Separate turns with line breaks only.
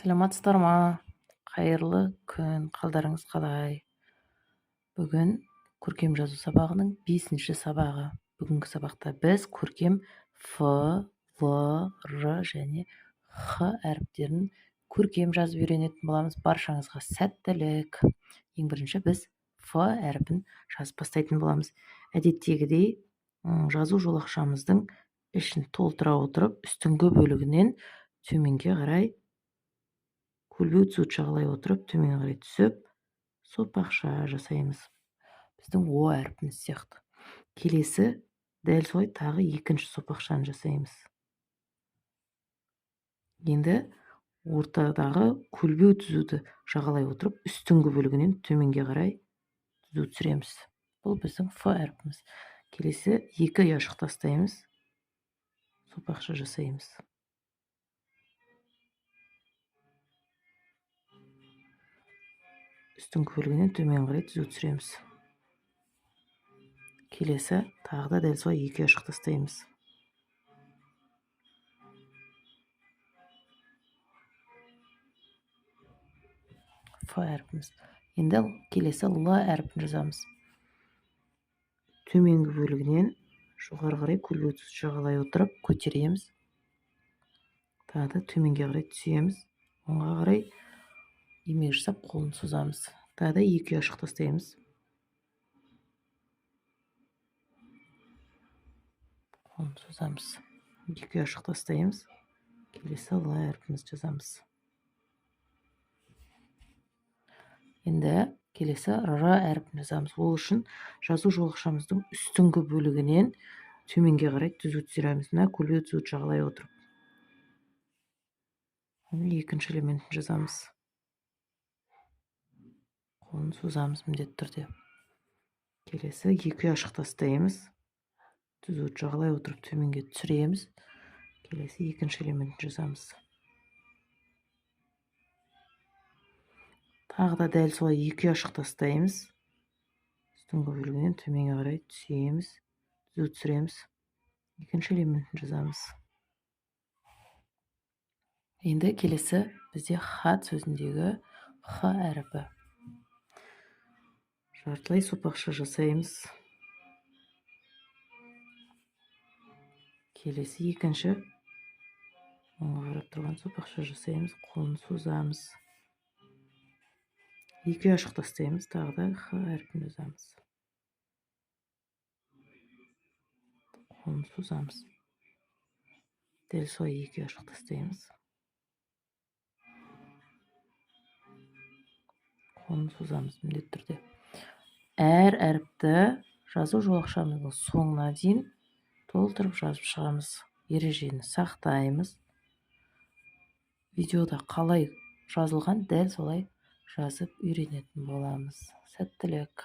Саламатсыздар ма? Қайырлы күн. Қалдарыңыз қалай? Бүгін көркем жазу сабағының 5-ші сабағы. Бүгінгі сабақта біз көркем Ф, Л, Р және Х әріптерін көркем жазып үйренетін боламыз. Баршаңызға сәттілік. Ең бірінші біз Ф әріпін жазып бастайтын боламыз. Әдеттегідей жазу жолақшамыздың ішін толтыра отырып, үстіңгі бөлігінен төменге қарай көлбеу түзу жағалай отырып, төменге қарай түсіп, сопақша жасаймыз. Біздің О әрпіміз сияқты. Келесі дәл солай тағы екінші сопақшаны жасаймыз. Енді ортадағы көлбеу түзуді жағалай отырып, үстіңгі бөлігінен төменге қарай түзу түсіреміз. Бұл біздің Ф әрпіміз. Келесі екі ұяшық тастаймыз, сопақша жасаймыз. Үстіңгі бөлігінен төмен қарай түзу түсіреміз. Келесі тағы да дәл солай екі ұяшық тастаймыз. Ф әрпіміз. Енді келесі Л әрпін жазамыз. Төменгі бөлігінен жоғары қарай көлбеу түзу жағалай отырып көтереміз. Тағы да төменге қарай түсеміз. Оңға қарай имек жасап қолын созамыз. Тағы да екі ұяшық тастаймыз. Қолын созамыз. Екі ұяшық тастаймыз. Келесі Л әрпіміз жазамыз. Енді келесі Р әрпін жазамыз. Ол үшін жазу жолақшамыздың үстіңгі бөлігінен төменге қарай түзу түсіреміз. Мына көлбеу түзу жағалай отырып. Екінші элементін жазамыз. Қолын созамыз міндетті түрде. Келесі екі ұяшық тастаймыз. Түзу жағалай отырып төменге түсіреміз. Келесі екінші элементін жазамыз. Тағы да дәл солай екі ұяшық тастаймыз. Үстіңгі бөлігінен төменге қарай түсеміз. Түзу түсіреміз. Екінші элементін жазамыз. Енді келесі бізде Х сөзіндегі Х әріпі. Жартылай сопақша жасаймыз. Келесі екінші оңға қарап тұрған сопақша жасаймыз. Қолын созамыз. Екі ұяшық тастаймыз. Тағы да Х әріпін жазамыз. Қолын созамыз. Дәл солай екі ұяшық тастаймыз. Қолын созамыз міндетті түрде. Әр әріпті жазу жолақшамыздың соңына дейін толтырып жазып шығамыз. Ережені сақтаймыз. Видеода қалай жазылған дәл солай жазып үйренетін боламыз. Сәттілік.